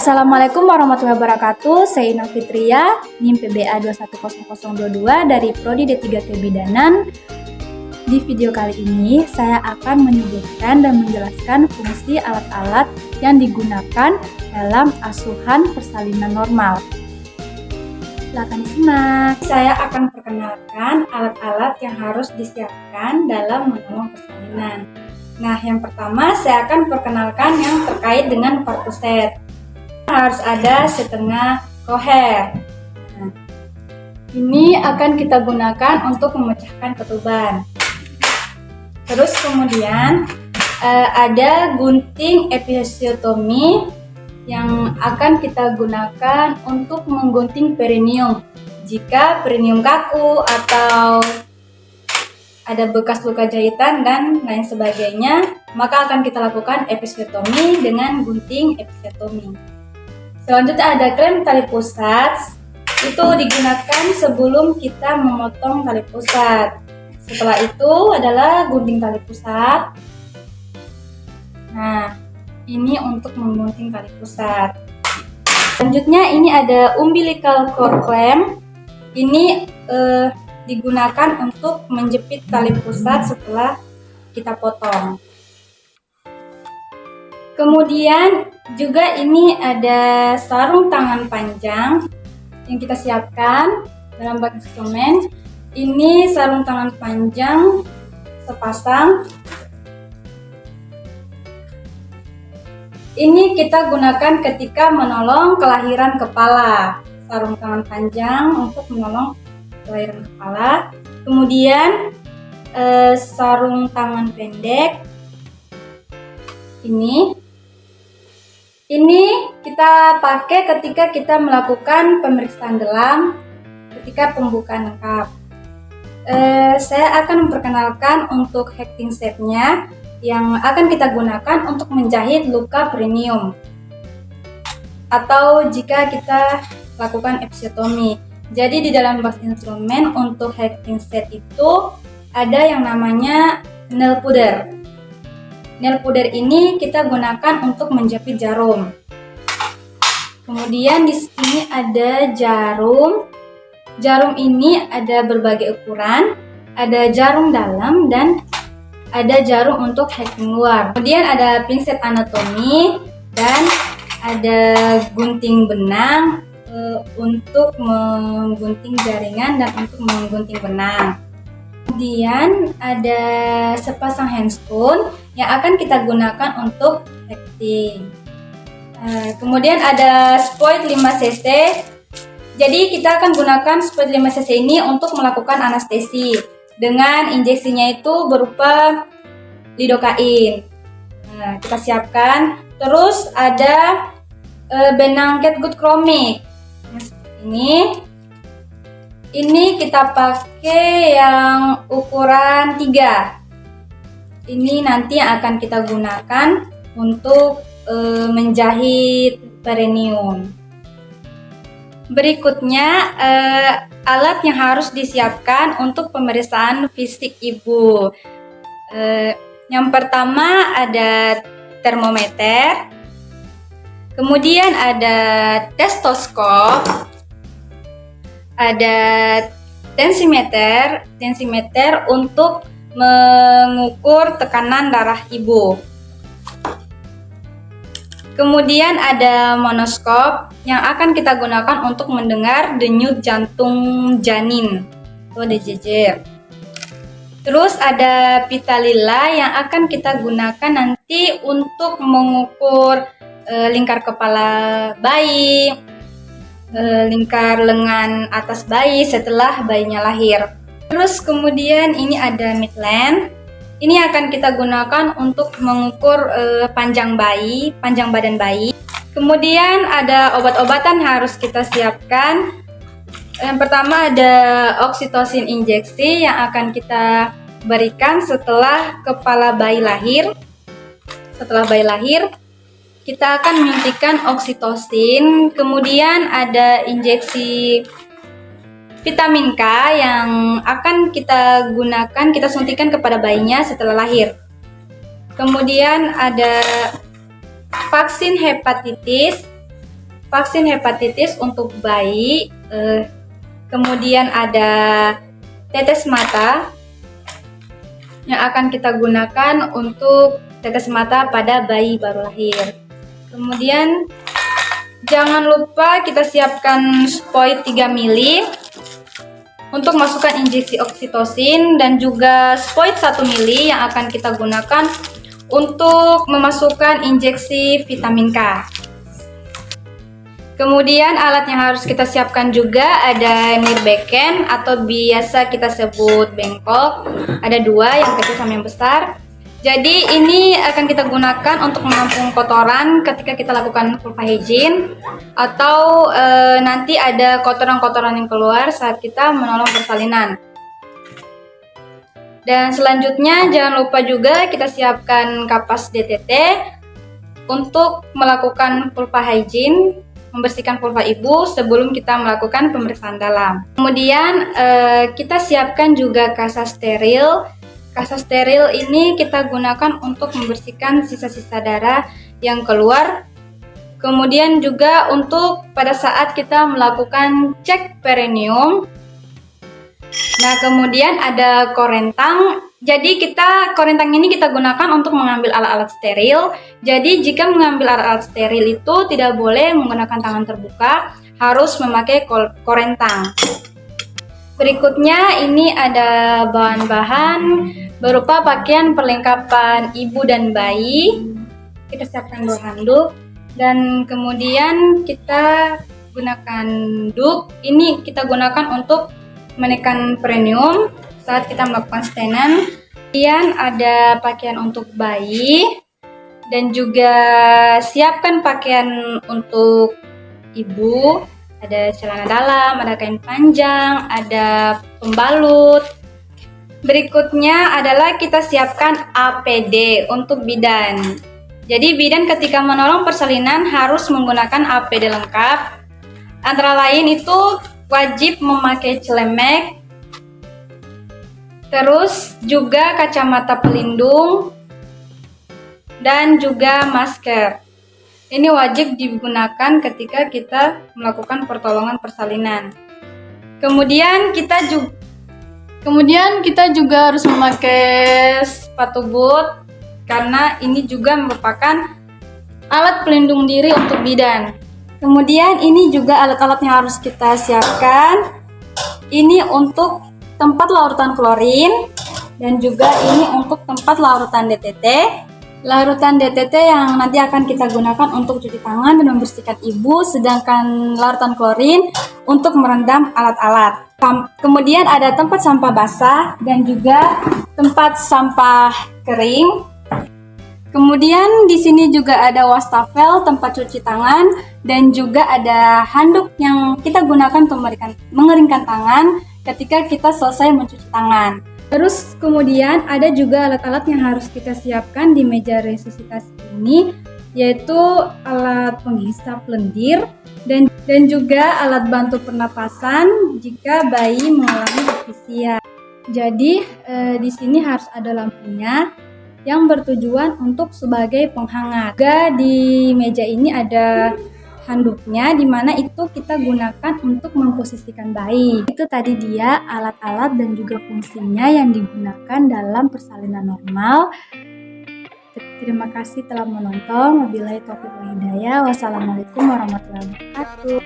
Assalamualaikum warahmatullahi wabarakatuh. Saya Ina Fitria, NIM PBA 210022 dari Prodi D3 Kebidanan. Di video kali ini, saya akan menyebutkan dan menjelaskan fungsi alat-alat yang digunakan dalam asuhan persalinan normal. Silakan disimak. Saya akan perkenalkan alat-alat yang harus disiapkan dalam menolong persalinan. Nah, yang pertama saya akan perkenalkan yang terkait dengan perkuset. Harus ada setengah koher. Nah, ini akan kita gunakan untuk memecahkan ketuban. Terus kemudian ada gunting episiotomi yang akan kita gunakan untuk menggunting perineum. Jika perineum kaku atau ada bekas luka jahitan dan lain sebagainya, maka akan kita lakukan episiotomi dengan gunting episiotomi. Selanjutnya ada klem tali pusat. Itu digunakan sebelum kita memotong tali pusat. Setelah itu adalah gunting tali pusat. Nah, ini untuk menggunting tali pusat. Selanjutnya ini ada umbilical cord clamp. Ini digunakan untuk menjepit tali pusat setelah kita potong. Kemudian juga ini ada sarung tangan panjang yang kita siapkan dalam bak instrumen. Ini sarung tangan panjang sepasang. Ini kita gunakan ketika menolong kelahiran kepala. Sarung tangan panjang untuk menolong kelahiran kepala. Kemudian sarung tangan pendek. Ini kita pakai ketika kita melakukan pemeriksaan dalam ketika pembukaan lengkap. Saya akan memperkenalkan untuk hacking setnya yang akan kita gunakan untuk menjahit luka perineum atau jika kita lakukan episiotomi. Jadi di dalam box instrumen untuk hacking set itu ada yang namanya nail powder. Nail powder ini kita gunakan untuk menjepit jarum. Kemudian di sini ada jarum. Jarum ini ada berbagai ukuran. Ada jarum dalam dan ada jarum untuk hacking luar. Kemudian ada pinset anatomi dan ada gunting benang untuk menggunting jaringan dan untuk menggunting benang. Kemudian ada sepasang handspoon yang akan kita gunakan untuk hacking. Kemudian ada spoit 5cc. Jadi kita akan gunakan spoit 5cc ini untuk melakukan anestesi dengan injeksinya itu berupa lidokain. Kita siapkan. Terus ada benang catgut chromik. Nah, seperti ini kita pakai yang ukuran 3. Ini nanti yang akan kita gunakan untuk menjahit perineum. Berikutnya alat yang harus disiapkan untuk pemeriksaan fisik ibu. Yang pertama ada termometer. Kemudian ada stetoskop. Ada tensimeter untuk mengukur tekanan darah ibu. Kemudian ada monoskop yang akan kita gunakan untuk mendengar denyut jantung janin atau DJJ. Terus ada pita lila yang akan kita gunakan nanti untuk mengukur lingkar kepala bayi, lingkar lengan atas bayi setelah bayinya lahir. Terus kemudian ini ada midline. Ini akan kita gunakan untuk mengukur panjang badan bayi. Kemudian ada obat-obatan harus kita siapkan. Yang pertama ada oksitosin injeksi yang akan kita berikan setelah kepala bayi lahir. Setelah bayi lahir, kita akan menyuntikkan oksitosin. Kemudian ada injeksi vitamin K yang akan kita gunakan, kita suntikan kepada bayinya setelah lahir. Kemudian ada vaksin hepatitis vaksin hepatitis untuk bayi, kemudian ada tetes mata yang akan kita gunakan untuk tetes mata pada bayi baru lahir. Kemudian jangan lupa kita siapkan spoit 3 mili untuk masukkan injeksi oksitosin, dan juga spoit 1 mili yang akan kita gunakan untuk memasukkan injeksi vitamin K. Kemudian alat yang harus kita siapkan juga ada nirbeken atau biasa kita sebut bengkok. Ada 2, yang kecil sama yang besar. Jadi ini akan kita gunakan untuk menampung kotoran ketika kita lakukan vulva hygiene, atau nanti ada kotoran-kotoran yang keluar saat kita menolong persalinan. Dan selanjutnya jangan lupa juga kita siapkan kapas DTT untuk melakukan vulva hygiene, membersihkan vulva ibu sebelum kita melakukan pemeriksaan dalam. Kemudian kita siapkan juga kasa steril. Kasa steril ini kita gunakan untuk membersihkan sisa-sisa darah yang keluar. Kemudian juga untuk pada saat kita melakukan cek perineum. Nah, kemudian ada korentang. Jadi korentang ini kita gunakan untuk mengambil alat-alat steril. Jadi jika mengambil alat-alat steril itu tidak boleh menggunakan tangan terbuka, harus memakai korentang. Berikutnya ini ada bahan-bahan berupa pakaian perlengkapan ibu dan bayi. Kita siapkan 2 handuk, dan kemudian kita gunakan duk. Ini kita gunakan untuk menekan perineum saat kita melakukan stenan. Kemudian ada pakaian untuk bayi, dan juga siapkan pakaian untuk ibu. Ada celana dalam, ada kain panjang, ada pembalut. Berikutnya adalah kita siapkan APD untuk bidan. Jadi bidan ketika menolong persalinan harus menggunakan APD lengkap. Antara lain itu wajib memakai celemek, terus juga kacamata pelindung, dan juga masker. Ini wajib digunakan ketika kita melakukan pertolongan persalinan. Kemudian kita juga harus memakai sepatu boot, karena ini juga merupakan alat pelindung diri untuk bidan. Kemudian ini juga alat-alat yang harus kita siapkan. Ini untuk tempat larutan klorin, dan juga ini untuk tempat larutan DTT. Larutan DTT yang nanti akan kita gunakan untuk cuci tangan dan membersihkan ibu, sedangkan larutan klorin untuk merendam alat-alat. Kemudian ada tempat sampah basah dan juga tempat sampah kering. Kemudian di sini juga ada wastafel, tempat cuci tangan, dan juga ada handuk yang kita gunakan untuk mengeringkan tangan ketika kita selesai mencuci tangan. Terus kemudian ada juga alat-alat yang harus kita siapkan di meja resusitasi ini, yaitu alat penghisap lendir dan juga alat bantu pernapasan jika bayi mengalami asfiksia. Jadi di sini harus ada lampunya yang bertujuan untuk sebagai penghangat. Juga di meja ini ada handuknya, dimana itu kita gunakan untuk memposisikan bayi. Itu tadi dia alat-alat dan juga fungsinya yang digunakan dalam persalinan normal. Terima kasih telah menonton. Wabillahi taufiq wal hidayah. Wassalamualaikum warahmatullahi wabarakatuh.